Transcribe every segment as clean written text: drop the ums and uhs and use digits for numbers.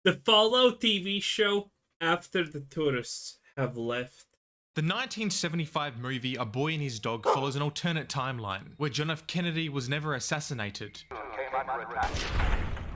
The Fallout TV show after the tourists have left. The 1975 movie A Boy and His Dog follows an alternate timeline, where John F. Kennedy was never assassinated.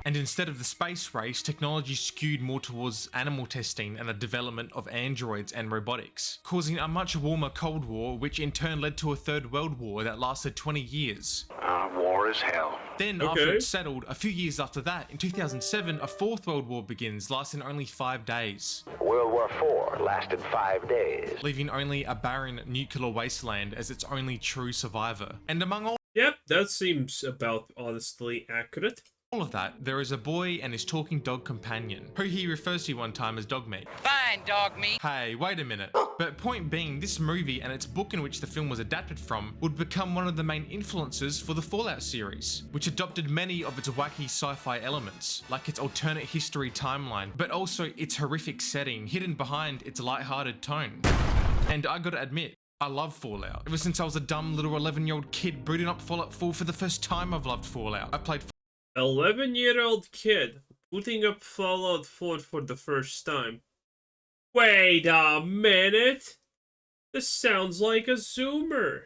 And instead of the space race, technology skewed more towards animal testing and the development of androids and robotics, causing a much warmer Cold War, which in turn led to a Third World War that lasted 20 years. War is hell. Then, after it settled, a few years after that, in 2007, a Fourth World War begins, lasting only 5 days. World War IV lasted 5 days. Leaving only a barren nuclear wasteland as its only true survivor. And among all Yep, that seems about honestly accurate. of that, there is a boy and his talking dog companion, who he refers to one time as dog meat. Fine, dog meat. Hey, wait a minute. But point being, this movie and its book in which the film was adapted from would become one of the main influences for the Fallout series, which adopted many of its wacky sci-fi elements, like its alternate history timeline, but also its horrific setting hidden behind its light-hearted tone. And I gotta admit, I love Fallout. Ever since I was a dumb little 11-year-old kid booting up Fallout 4 for the first time, I've loved Fallout. I played 11-year-old kid putting up Fallout 4 for the first time. Wait a minute! This sounds like a Zoomer.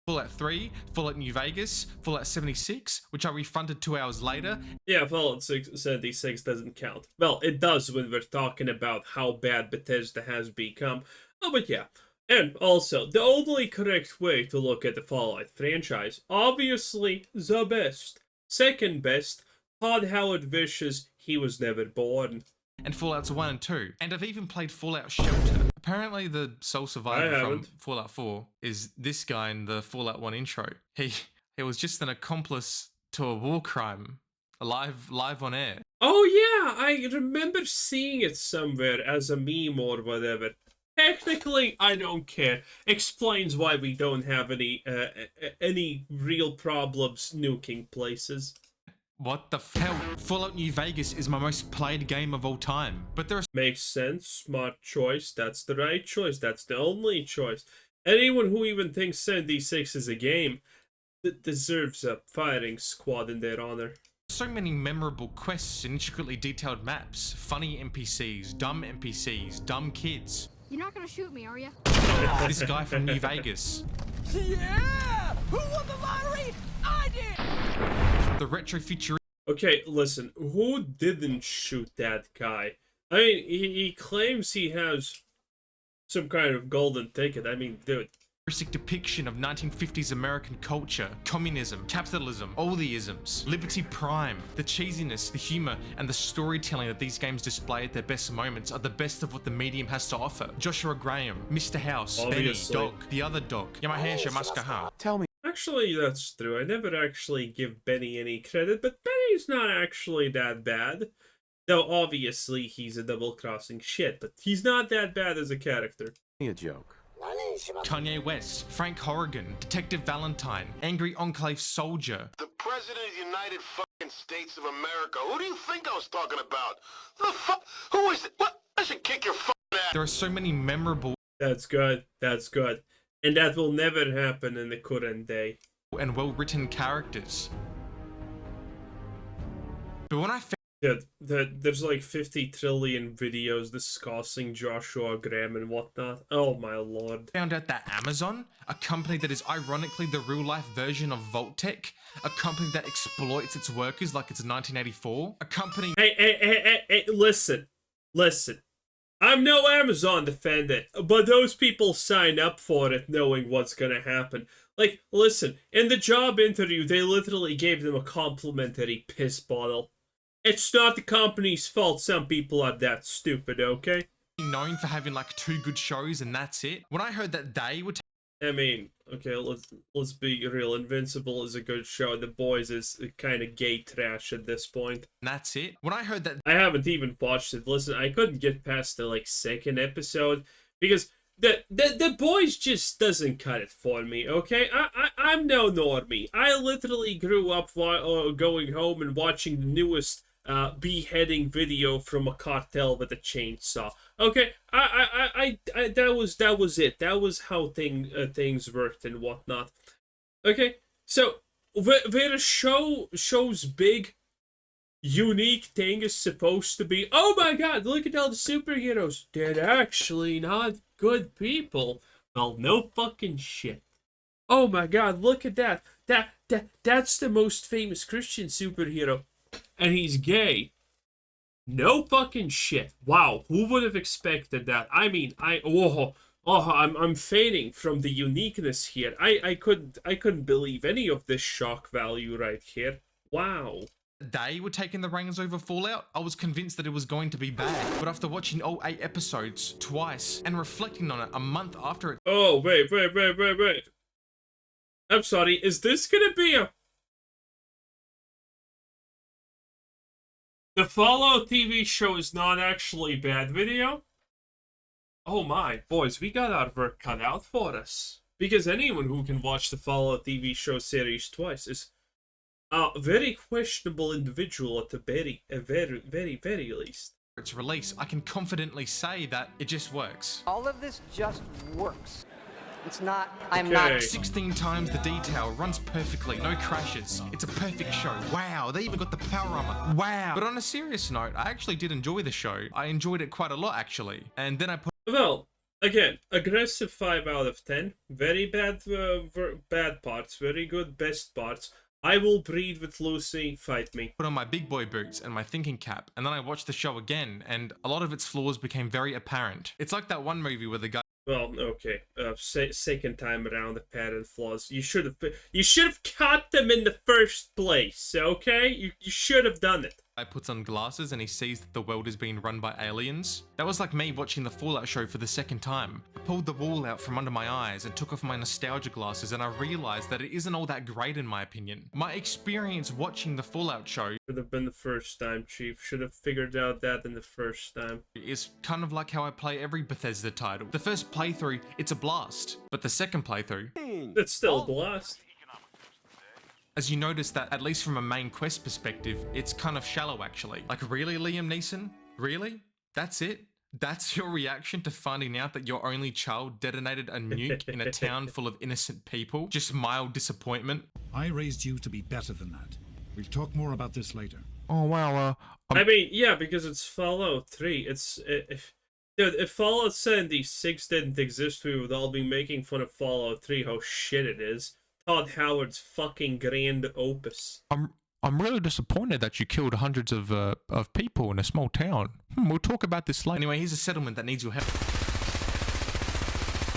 Fallout 3, Fallout New Vegas, Fallout 76, which I refunded 2 hours later. Yeah, Fallout 76 doesn't count. Well, it does when we're talking about how bad Bethesda has become. Oh, but yeah. And also, the only correct way to look at the Fallout franchise, obviously the best. Second best, Todd Howard wishes he was never born. And Fallouts 1 and 2. And I've even played Fallout Shelter. Apparently the sole survivor from Fallout 4 is this guy in the Fallout 1 intro. He was just an accomplice to a war crime, live on air. Oh yeah, I remember seeing it somewhere as a meme or whatever. Technically, I don't care. Explains why we don't have any real problems nuking places. What the hell? Fallout New Vegas is my most played game of all time. But there are Makes sense. Smart choice. That's the right choice. That's the only choice. Anyone who even thinks 76 is a game deserves a firing squad in their honor. so many memorable quests and intricately detailed maps, funny NPCs, dumb kids. You're not gonna shoot me, are you? This guy from New Vegas. Yeah! Who won the lottery? I did! The retro future. Okay, listen, who didn't shoot that guy? I mean, he claims he has some kind of golden ticket. I mean, dude. Depiction of 1950s American culture, communism, capitalism, all the isms, Liberty Prime, the cheesiness, the humor, and the storytelling that these games display at their best moments are the best of what the medium has to offer. Joshua Graham, Mr. House, Obviously. Benny, Doc, the other Doc, Yamahasha Mashkaha. Tell me. Actually, that's true. I never actually give Benny any credit, but Benny's not actually that bad. Though, obviously, he's a double-crossing shit, but he's not that bad as a character. A joke. Kanye West, Frank Horrigan, Detective Valentine, Angry Enclave Soldier. The President of the United fucking States of America. Who do you think I was talking about? The fuck? Who is it? What? I should kick your fucking ass. There are so many memorable That's good. That's good. And that will never happen in the current day. and well-written characters. But when I Dude, there's like 50 trillion videos discussing Joshua Graham and whatnot. Oh my lord. found out that Amazon, a company that is ironically the real-life version of Vault-Tec, a company that exploits its workers like it's 1984, a company... Hey, listen. I'm no Amazon defendant, but those people sign up for it knowing what's gonna happen. Like, listen, in the job interview, they literally gave them a complimentary piss bottle. It's not the company's fault some people are that stupid, okay? known for having like 2 good shows and that's it. When I heard that they would I mean, okay, let's be real. Invincible is a good show. The Boys is kind of gay trash at this point. and that's it. When I heard that I haven't even watched it. Listen, I couldn't get past the like second episode because the Boys just doesn't cut it for me. Okay, I'm no normie. I literally grew up going home and watching the newest beheading video from a cartel with a chainsaw. Okay, I that was it. That was how things worked and whatnot. Okay, so where a show's big, unique thing is supposed to be, oh my god, look at all the superheroes. They're actually not good people. Well, no fucking shit. Oh my god, look at that. That's the most famous Christian superhero. And he's gay. No fucking shit. Wow, who would have expected that? I mean, I'm fading from the uniqueness here. I couldn't believe any of this shock value right here. Wow. They were taking the reins over Fallout, I was convinced that it was going to be bad. But after watching all 8 episodes twice and reflecting on it a month after it. Oh, wait. I'm sorry, is this gonna be a... The Fallout TV show is not actually bad video? Oh my, boys, we got our work cut out for us. Because anyone who can watch the Fallout TV show series twice is a very questionable individual at the very least. Its release, I can confidently say that it just works. All of this just works. It's not, I'm Okay. not. 16 times the detail, runs perfectly, no crashes. It's a perfect show. Wow, they even got the power armor. Wow. But on a serious note, I actually did enjoy the show. I enjoyed it quite a lot, actually. And then I put Well, again, aggressive 5 out of 10. Very bad, bad parts. Very good, best parts. I will breed with Lucy. Fight me. on my big boy boots and my thinking cap, and then I watched the show again, and a lot of its flaws became very apparent. It's like that one movie where the guy Well, okay. Second time around, the pattern flaws. You should have caught them in the first place. Okay, you should have done it. puts on glasses and he sees that the world is being run by aliens. That was like me watching the Fallout show for the second time. I pulled the wool out from under my eyes and took off my nostalgia glasses, and I realized that it isn't all that great in my opinion. My experience watching the Fallout show Should have been the first time, Chief. Should have figured out that in the first time. is kind of like how I play every Bethesda title. The first playthrough, it's a blast, but the second playthrough, It's still a blast. as you notice that, at least from a main quest perspective, it's kind of shallow actually. Like, really, Liam Neeson? Really? That's it? That's your reaction to finding out that your only child detonated a nuke in a town full of innocent people? Just mild disappointment? I raised you to be better than that. We'll talk more about this later. Oh wow, I mean, yeah, because it's Fallout 3. Dude, if Fallout 76 didn't exist, we would all be making fun of Fallout 3, how shit it is. Todd Howard's fucking grand opus. I'm really disappointed that you killed hundreds of people in a small town. We'll talk about this later. Anyway, here's a settlement that needs your help.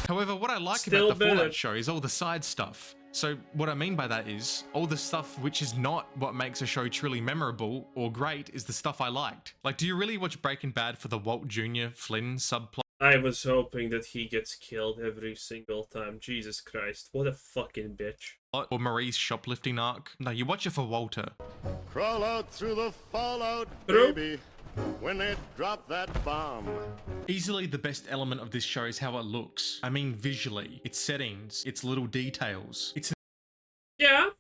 However, what I like Still about the better. Fallout show is all the side stuff. So what I mean by that is, all the stuff which is not what makes a show truly memorable or great is the stuff I liked. Like, do you really watch Breaking Bad for the Walt Jr. Flynn subplot? I was hoping that he gets killed every single time. Jesus Christ, what a fucking bitch. Or Marie's shoplifting arc? No, you watch it for Walter. Crawl out through the fallout, Bro. baby, when they drop that bomb. Easily the best element of this show is how it looks. I mean visually, its settings, its little details. It's Yeah,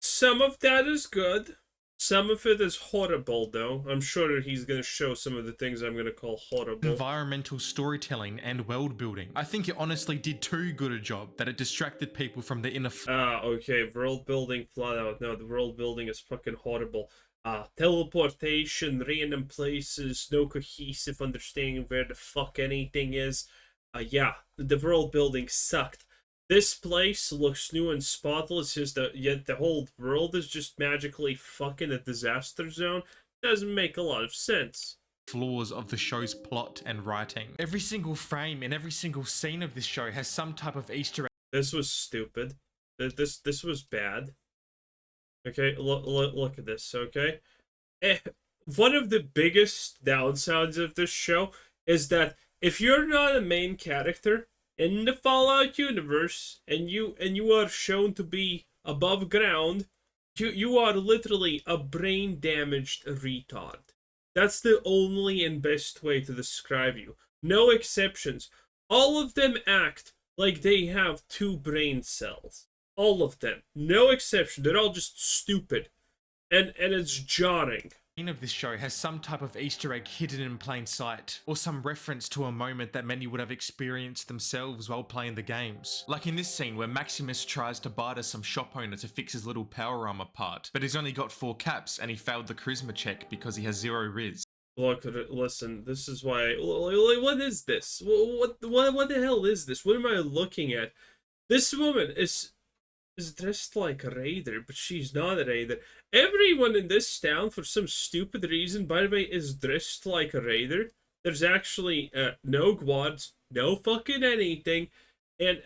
some of that is good. Some of it is horrible, though. I'm sure he's going to show some of the things I'm going to call horrible. environmental storytelling and world building. I think it honestly did too good a job that it distracted people from the inner Okay, world building flat out. No, the world building is fucking horrible. Teleportation, random places, no cohesive understanding of where the fuck anything is. Yeah, the world building sucked. This place looks new and spotless, yet the whole world is just magically fucking a disaster zone. Doesn't make a lot of sense. flaws of the show's plot and writing. Every single frame and every single scene of this show has some type of Easter egg. This was stupid. This was bad. Okay, look at this, okay? One of the biggest downsides of this show is that if you're not a main character in the Fallout universe and you are shown to be above ground, you are literally a brain damaged retard. That's the only and best way to describe you. No exceptions. All of them act like they have 2 brain cells. All of them. No exception. They're all just stupid. And it's jarring. Of this show has some type of Easter egg hidden in plain sight, or some reference to a moment that many would have experienced themselves while playing the games. Like in this scene where Maximus tries to barter some shop owner to fix his little power armor part, but he's only got 4 caps and he failed the charisma check because he has 0 riz. Look, listen, this is why, what is this? What the hell is this? What am I looking at? This woman is dressed like a raider, but she's not a raider. Everyone in this town, for some stupid reason, by the way, is dressed like a raider. There's actually no guards, no fucking anything, and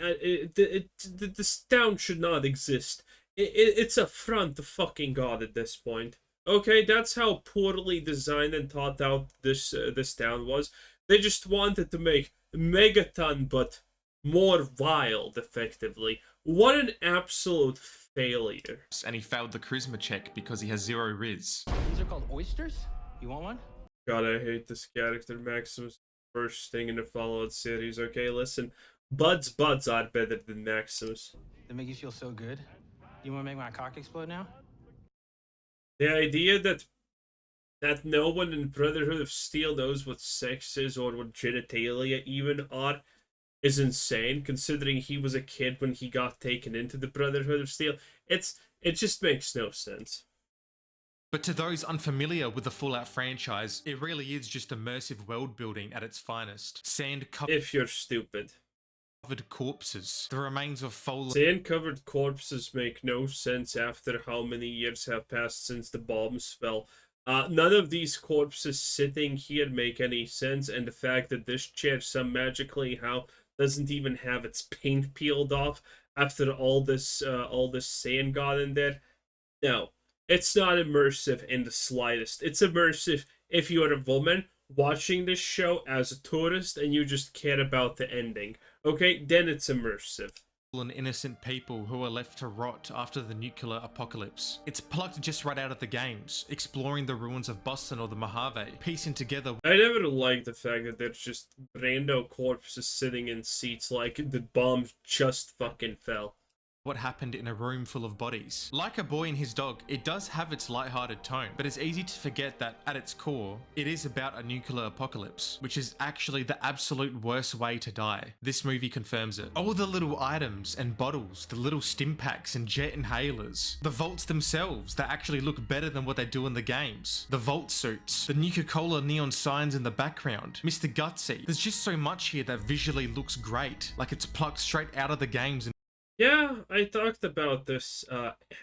this town should not exist. It's a front to fucking God at this point. Okay, that's how poorly designed and thought out this town was. They just wanted to make Megaton, but more wild, effectively. What an absolute failure. And he failed the charisma check because he has 0 riz. These are called oysters? You want one? God, I hate this character, Maximus. First thing in the Fallout series, okay? Listen, Buds are better than Maximus. They make you feel so good. You want to make my cock explode now? The idea that no one in Brotherhood of Steel knows what sex is or what genitalia even are is insane, considering he was a kid when he got taken into the Brotherhood of Steel. It just makes no sense. But to those unfamiliar with the Fallout franchise, it really is just immersive world building at its finest. Sand-covered If you're stupid. corpses, the remains of fallen... Sand-covered corpses make no sense after how many years have passed since the bombs fell. None of these corpses sitting here make any sense, and the fact that this chair some magically doesn't even have its paint peeled off after all this sand got in there. No, it's not immersive in the slightest. It's immersive if you're a woman watching this show as a tourist and you just care about the ending. Okay, then it's immersive. And innocent people who are left to rot after the nuclear apocalypse. It's plucked just right out of the games, exploring the ruins of Boston or the Mojave, piecing together... I never liked the fact that there's just rando corpses sitting in seats like the bomb just fucking fell. What happened in a room full of bodies. Like A Boy and His Dog, it does have its lighthearted tone, but it's easy to forget that at its core, it is about a nuclear apocalypse, which is actually the absolute worst way to die. This movie confirms it. All the little items and bottles, the little stim packs and jet inhalers, the vaults themselves that actually look better than what they do in the games, the vault suits, the Nuka-Cola neon signs in the background, Mr. Gutsy. There's just so much here that visually looks great, like it's plucked straight out of the games. And yeah, I talked about this.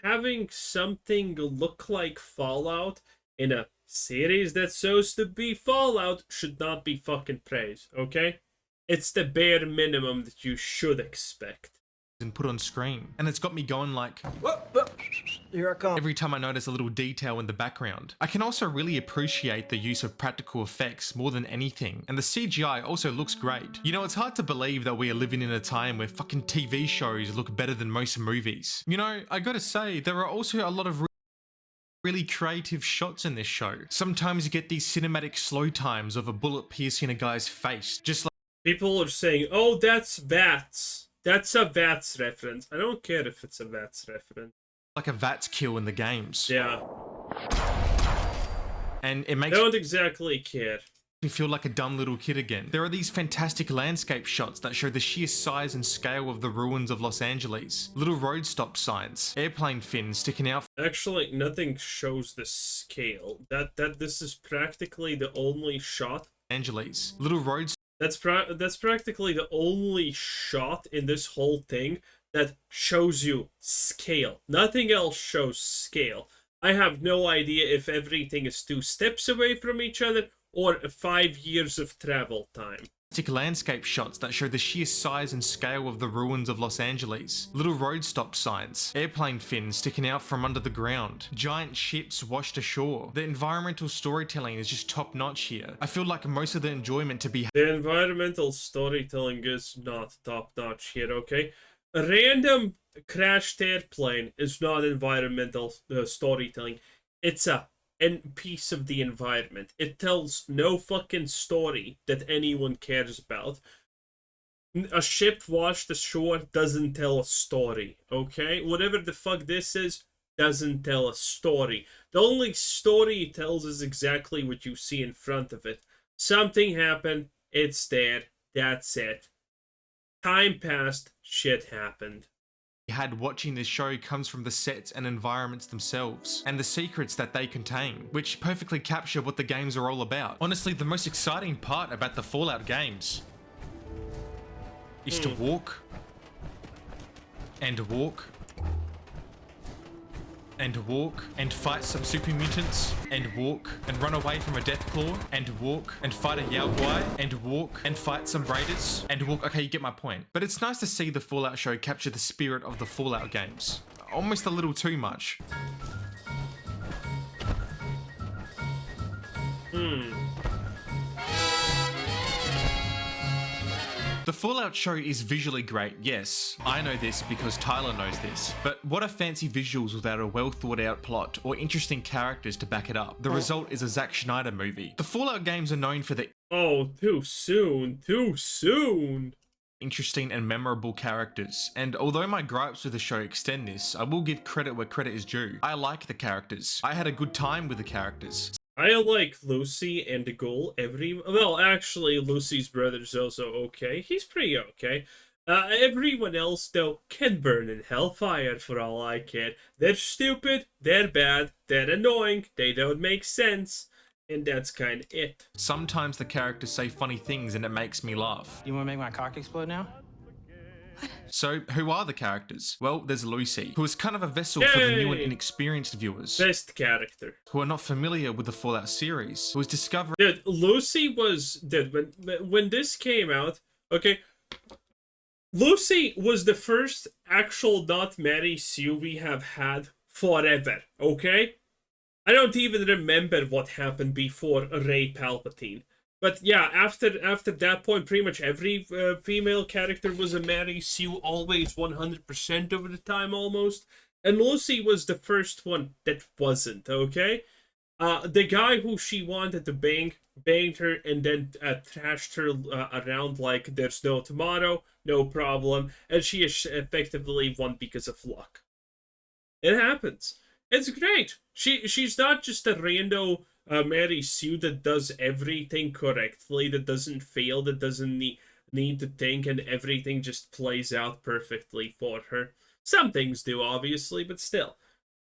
Having something look like Fallout in a series that's supposed to be Fallout should not be fucking praised, okay? It's the bare minimum that you should expect. And put on screen. And it's got me going like, Here I come. every time I notice a little detail in the background. I can also really appreciate the use of practical effects more than anything, and the CGI also looks great. You know, it's hard to believe that we are living in a time where fucking TV shows look better than most movies. You know, I gotta say, there are also a lot of really creative shots in this show. Sometimes you get these cinematic slow times of a bullet piercing a guy's face, just like... People are saying, oh, that's VATS. That's a VATS reference. I don't care if it's a VATS reference. Like a VATS kill in the games. Yeah. And it makes... I don't exactly care. Me feel like a dumb little kid again. There are these fantastic landscape shots that show the sheer size and scale of the ruins of Los Angeles. Little road stop signs, airplane fins sticking out. Actually, nothing shows the scale. This is practically the only shot. Angeles. Little road. That's practically the only shot in this whole thing that shows you scale. Nothing else shows scale. I have no idea if everything is 2 steps away from each other or 5 years of travel time. Landscape shots that show the sheer size and scale of the ruins of Los Angeles. Little road stop signs, airplane fins sticking out from under the ground, giant ships washed ashore. The environmental storytelling is just top notch here. I feel like most of the enjoyment to be... The environmental storytelling is not top notch here, okay? A random crashed airplane is not environmental storytelling. It's a piece of the environment. It tells no fucking story that anyone cares about. A ship washed ashore doesn't tell a story, okay? Whatever the fuck this is, doesn't tell a story. The only story it tells is exactly what you see in front of it. Something happened, it's there, that's it. Time passed, shit happened. Had watching this show comes from the sets and environments themselves, and the secrets that they contain, which perfectly capture what the games are all about. Honestly, the most exciting part about the Fallout games is to walk, and walk, and walk, and fight some super mutants, and walk, and run away from a Deathclaw, and walk, and fight a Yaoguai, and walk, and fight some raiders, and walk. Okay, you get my point. But it's nice to see the Fallout show capture the spirit of the Fallout games. Almost a little too much. The Fallout show is visually great, yes. I know this because Tyler knows this. But what are fancy visuals without a well thought out plot or interesting characters to back it up? The result is a Zack Snyder movie. The Fallout games are known for the too soon, too soon. Interesting and memorable characters. And although my gripes with the show extend this, I will give credit where credit is due. I like the characters. I had a good time with the characters. I like Lucy and the Ghoul well, actually, Lucy's brother's also okay. He's pretty okay. Everyone else, though, can burn in hellfire for all I care. They're stupid, they're bad, they're annoying, they don't make sense, and that's kind of it. Sometimes the characters say funny things and it makes me laugh. You want to make my cock explode now? So, who are the characters? Well, there's Lucy, who is kind of a vessel for the new and inexperienced viewers. Best character. Who are not familiar with the Fallout series, who is discovering... Dude, Lucy was... Dude, when this came out, okay, Lucy was the first actual not Mary Sue we have had forever, okay? I don't even remember what happened before Rey Palpatine. But yeah, after that point, pretty much every female character was a Mary Sue, always 100% of the time almost. And Lucy was the first one that wasn't, okay? The guy who she wanted to bang, banged her and then trashed her around like there's no tomorrow, no problem. And she effectively won because of luck. It happens. It's great. She's not just a rando... Mary Sue that does everything correctly, that doesn't fail, that doesn't need to think, and everything just plays out perfectly for her. Some things do, obviously, but still.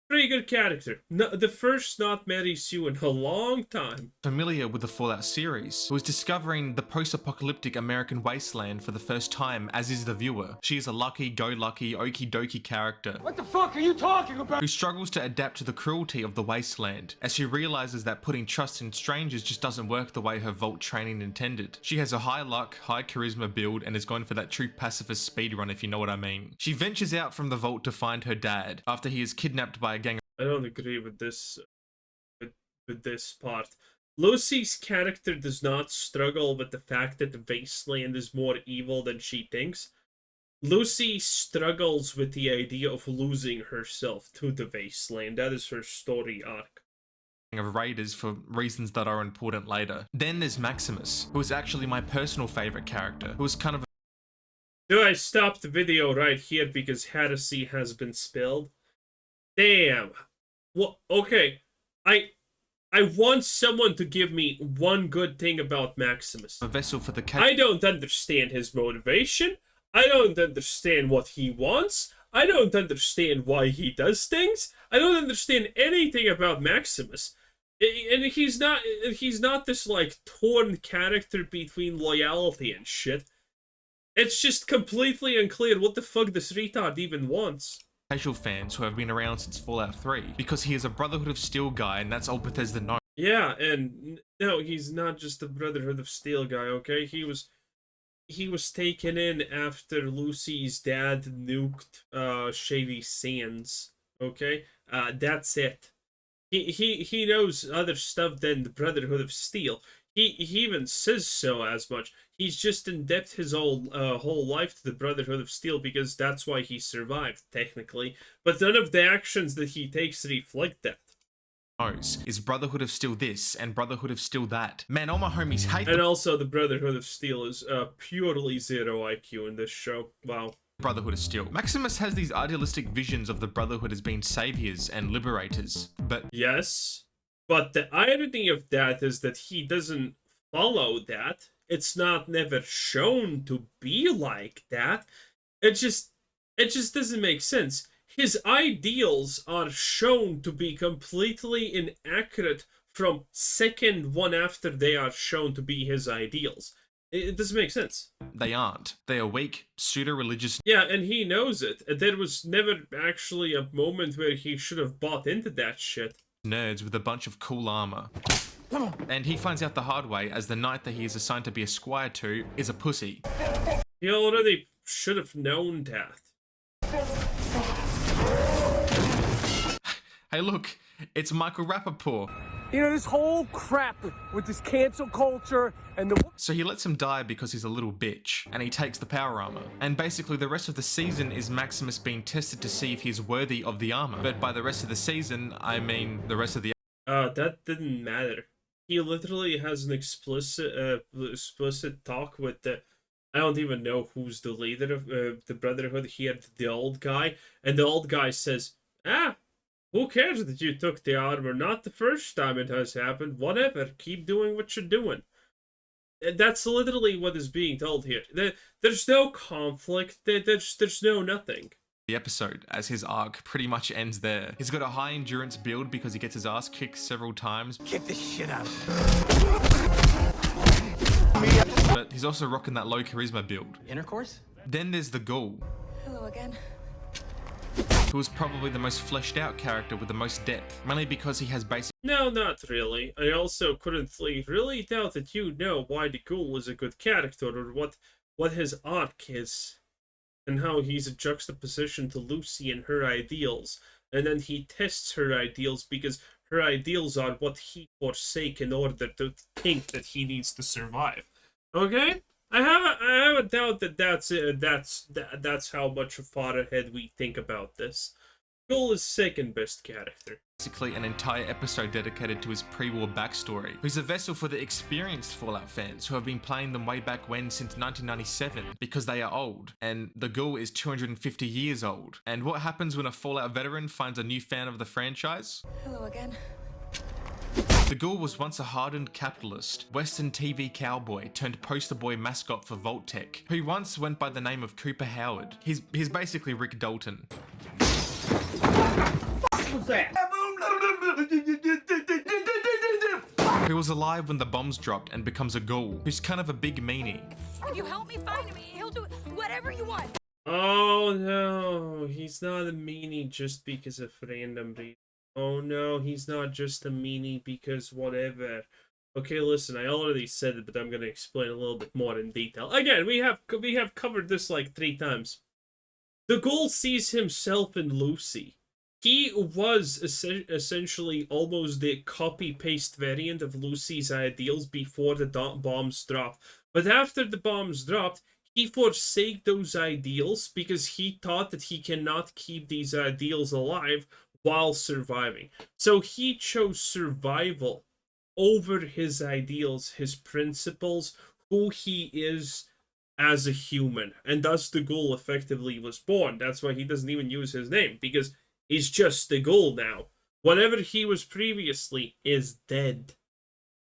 Pretty good character. No, the first not Mary Sue in a long time. Familiar with the Fallout series, who is discovering the post-apocalyptic American wasteland for the first time, as is the viewer. She is a lucky-go-lucky, okie-dokie character. What the fuck are you talking about? Who struggles to adapt to the cruelty of the wasteland, as she realizes that putting trust in strangers just doesn't work the way her Vault training intended. She has a high luck, high charisma build, and is going for that true pacifist speedrun, if you know what I mean. She ventures out from the Vault to find her dad, after he is kidnapped by a gang. I don't agree with this with this part. Lucy's character does not struggle with the fact that the wasteland is more evil than she thinks. Lucy struggles with the idea of losing herself to the wasteland. That is her story arc. Of raiders for reasons that are important later. Then there's Maximus, who is actually my personal favorite character, who is kind of... Do I stop the video right here because heresy has been spilled? Damn. Well, okay. I want someone to give me one good thing about Maximus. A vessel for the... I don't understand his motivation. I don't understand what he wants. I don't understand why he does things. I don't understand anything about Maximus. And he's not this, like, torn character between loyalty and shit. It's just completely unclear what the fuck this retard even wants. Casual fans who have been around since Fallout 3, because he is a Brotherhood of Steel guy, and that's all Bethesda knows. Yeah, and no, he's not just a Brotherhood of Steel guy, okay? He was taken in after Lucy's dad nuked Shady Sands, okay? That's it. He knows other stuff than the Brotherhood of Steel. He even says so as much. He's just indebted his whole life to the Brotherhood of Steel because that's why he survived, technically. But none of the actions that he takes reflect that. Is Brotherhood of Steel this and Brotherhood of Steel that. Man, all my homies hate. And also the Brotherhood of Steel is purely zero IQ in this show. Wow. Brotherhood of Steel. Maximus has these idealistic visions of the Brotherhood as being saviors and liberators, but Yes, but the irony of that is that he doesn't follow that. It's not never shown to be like that. It just doesn't make sense. His ideals are shown to be completely inaccurate from second one after they are shown to be his ideals. It doesn't make sense. they aren't. They are weak, pseudo-religious Yeah, and he knows it. There was never actually a moment where he should have bought into that shit. nerds with a bunch of cool armor. And he finds out the hard way as the knight that he is assigned to be a squire to is a pussy. He already should have known that. Hey look, it's Michael Rappaport. You know, this whole crap with this cancel culture and the... So he lets him die because he's a little bitch, and he takes the power armor. And basically the rest of the season is Maximus being tested to see if he's worthy of the armor. But by the rest of the season, I mean the rest of the... That didn't matter. He literally has an explicit talk with the... I don't even know who's the leader of the Brotherhood. He had the old guy, and the old guy says, who cares that you took the armor? Not the first time it has happened. Whatever. Keep doing what you're doing. That's literally what is being told here. There's no conflict. There's no nothing. The episode, as his arc pretty much ends there. He's got a high endurance build because he gets his ass kicked several times. Kick the shit out of But he's also rocking that low charisma build. Intercourse? Then there's the Ghoul, Hello again. who is probably the most fleshed out character with the most depth, mainly because he has basic... No, not really. I also couldn't really doubt that you know why the Ghoul is a good character, or what his arc is, and how he's a juxtaposition to Lucy and her ideals, and then he tests her ideals because her ideals are what he forsake in order to think that he needs to survive. Okay? I have a doubt that that's how much far ahead we think about this. Ghoul is second best character. Basically an entire episode dedicated to his pre-war backstory, who's a vessel for the experienced Fallout fans who have been playing them way back when since 1997 because they are old, and the Ghoul is 250 years old. And what happens when a Fallout veteran finds a new fan of the franchise? Hello again. The Ghoul was once a hardened capitalist, Western TV cowboy turned poster boy mascot for Vault-Tec, who once went by the name of Cooper Howard. He's basically Rick Dalton. Who was alive when the bombs dropped and becomes a ghoul, who's kind of a big meanie. If you help me find him, he'll do whatever you want. Oh no, he's not a meanie just because of random reason. Oh no, he's not just a meanie because whatever. Okay, listen, I already said it, but I'm gonna explain a little bit more in detail. Again, we have covered this like 3 times. The Ghoul sees himself in Lucy. He was essentially almost the copy-paste variant of Lucy's ideals before the bombs dropped. But after the bombs dropped, he forsake those ideals because he thought that he cannot keep these ideals alive while surviving. So he chose survival over his ideals, his principles, who he is as a human. And thus the Ghoul effectively was born. That's why he doesn't even use his name, because he's just the Ghoul now. Whatever he was previously is dead.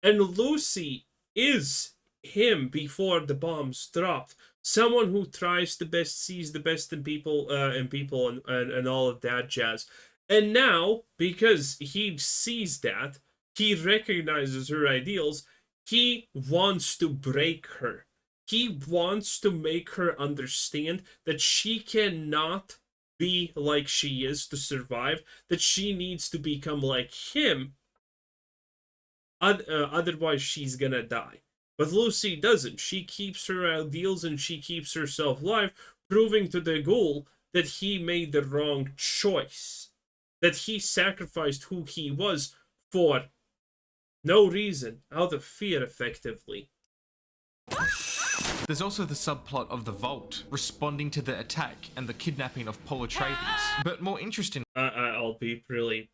And Lucy is him before the bombs dropped. Someone who tries the best, sees the best in people, and all of that jazz. And now, because he sees that, he recognizes her ideals, he wants to break her. He wants to make her understand that she cannot be like she is to survive, that she needs to become like him, otherwise she's gonna die. But Lucy doesn't. She keeps her ideals and she keeps herself alive, proving to the Ghoul that he made the wrong choice. That he sacrificed who he was for no reason, out of fear, effectively. There's also the subplot of the Vault, responding to the attack and the kidnapping of Paul Atreides. But more interesting... I'll be really...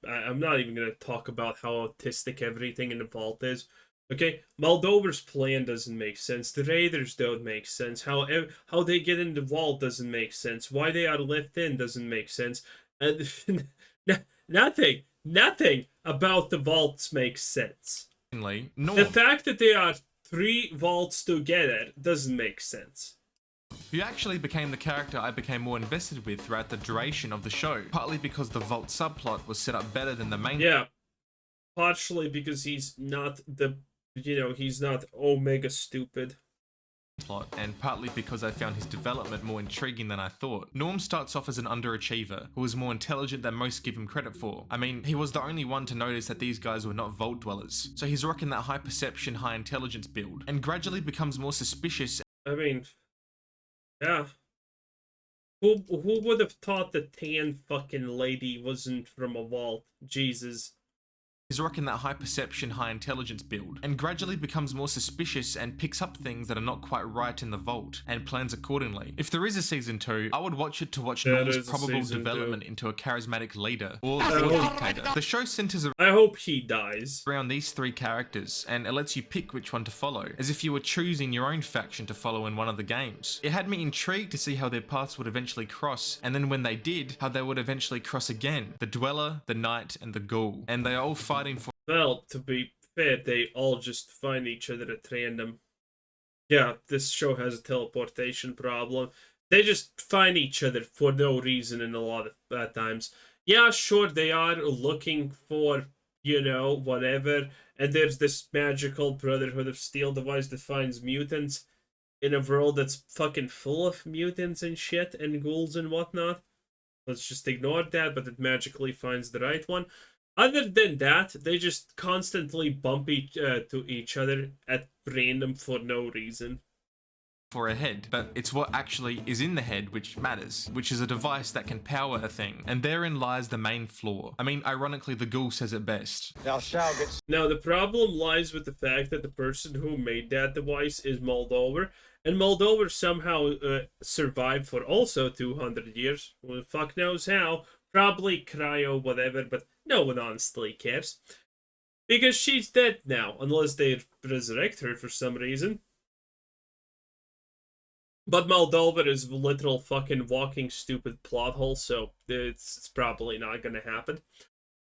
I'm not even going to talk about how autistic everything in the Vault is. Okay, Moldover's plan doesn't make sense. The Raiders don't make sense. How they get in the vault doesn't make sense. Why they are left in doesn't make sense. And nothing about the vaults makes sense. The fact that they are 3 vaults together doesn't make sense. Who actually became the character I became more invested with throughout the duration of the show, partly because the vault subplot was set up better than the main. Yeah, partially because he's not he's not Omega stupid plot, and partly because I found his development more intriguing than I thought. Norm starts off as an underachiever who was more intelligent than most give him credit for. I mean, he was the only one to notice that these guys were not vault dwellers, so he's rocking that high perception, high intelligence build, and gradually becomes more suspicious. I mean, yeah. Who would have thought the tan fucking lady wasn't from a vault? Jesus. He's rocking that high perception, high intelligence build, and gradually becomes more suspicious and picks up things that are not quite right in the vault, and plans accordingly. If there is a season 2, I would watch it to watch Norm's probable development into a charismatic leader or dictator. The show centers I hope he dies around these 3 characters, and it lets you pick which one to follow, as if you were choosing your own faction to follow in one of the games. It had me intrigued to see how their paths would eventually cross, and then when they did, how they would eventually cross again. The Dweller, the Knight, and the Ghoul, and they are all fighting for. Well, to be fair, they all just find each other at random. Yeah, this show has a teleportation problem. They just find each other for no reason in a lot of times. Yeah, sure, they are looking for, whatever. And there's this magical Brotherhood of Steel device that finds mutants in a world that's fucking full of mutants and shit and ghouls and whatnot. Let's just ignore that, but it magically finds the right one. Other than that, they just constantly bump to each other at random for no reason. For a head, but it's what actually is in the head which matters, which is a device that can power a thing, and therein lies the main flaw. I mean, ironically, the Ghoul says it best. Now, the problem lies with the fact that the person who made that device is Moldover, and Moldover somehow survived for also 200 years. Well, fuck knows how. Probably cryo, whatever, but no one honestly cares. Because she's dead now, unless they resurrect her for some reason. But Moldover is a literal fucking walking stupid plot hole, so it's probably not gonna happen.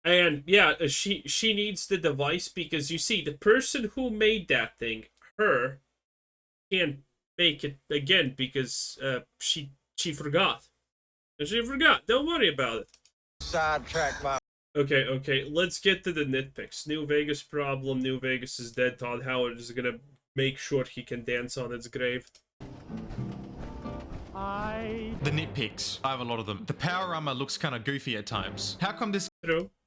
And yeah, she needs the device because you see, the person who made that thing, her, can't make it again because she forgot. She forgot. Don't worry about it. Sidetrack my. Okay, let's get to the nitpicks. New Vegas problem. New Vegas is dead. Todd Howard is gonna make sure he can dance on its grave. The nitpicks. I have a lot of them. The power armor looks kind of goofy at times. How come this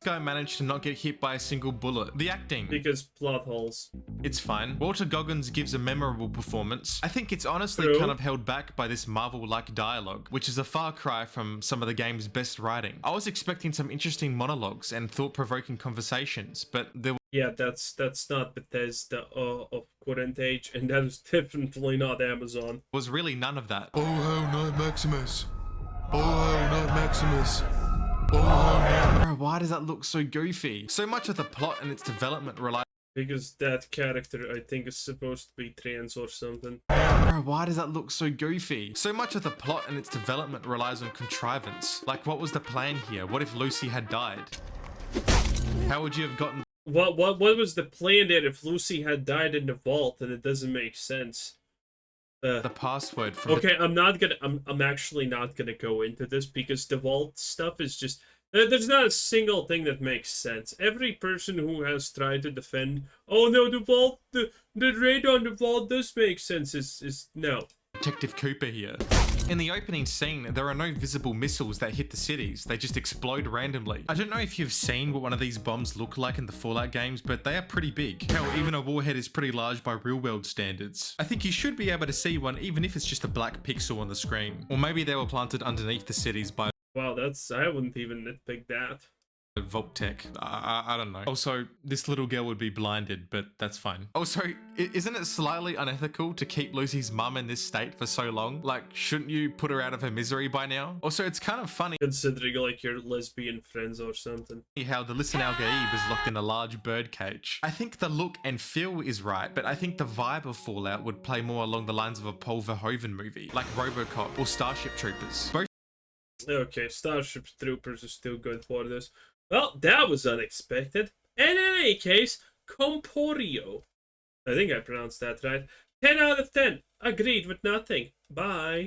guy managed to not get hit by a single bullet? The acting. Because plot holes. It's fine. Walter Goggins gives a memorable performance. I think it's honestly kind of held back by this Marvel-like dialogue, which is a far cry from some of the game's best writing. I was expecting some interesting monologues and thought-provoking conversations, but there were. Yeah, that's not Bethesda of current age, and that is definitely not Amazon. Was really none of that. Oh, hell no, Maximus. Oh, hell no, Maximus. Oh, hell no. Bro, why does that look so goofy? So much of the plot and its development relies. Because that character, I think, is supposed to be trans or something. Bro, why does that look so goofy? So much of the plot and its development relies on contrivance. Like, what was the plan here? What if Lucy had died? How would you have gotten... What was the plan there if Lucy had died in the vault? And it doesn't make sense. The password from okay, I'm actually not gonna go into this because the vault stuff is just there's not a single thing that makes sense. Every person who has tried to defend, oh no, the vault, the raid on the vault does make sense is no. Detective Cooper here. In the opening scene, there are no visible missiles that hit the cities. They just explode randomly. I don't know if you've seen what one of these bombs look like in the Fallout games, but they are pretty big. Hell, even a warhead is pretty large by real-world standards. I think you should be able to see one even if it's just a black pixel on the screen. Or maybe they were planted underneath the cities by... Wow, I wouldn't even nitpick that. Voltec. I don't know. Also, this little girl would be blinded, but that's fine. Also, isn't it slightly unethical to keep Lucy's mum in this state for so long? Like, shouldn't you put her out of her misery by now? Also, it's kind of funny Considering like your lesbian friends or something. how the Listen Al Gaib is locked in a large bird cage. I think the look and feel is right, but I think the vibe of Fallout would play more along the lines of a Paul Verhoeven movie, like RoboCop or Starship Troopers. Both Okay, Starship Troopers is still good for this. Well, that was unexpected. And in any case, Comporio. I think I pronounced that right. 10 out of 10. Agreed with nothing. Bye.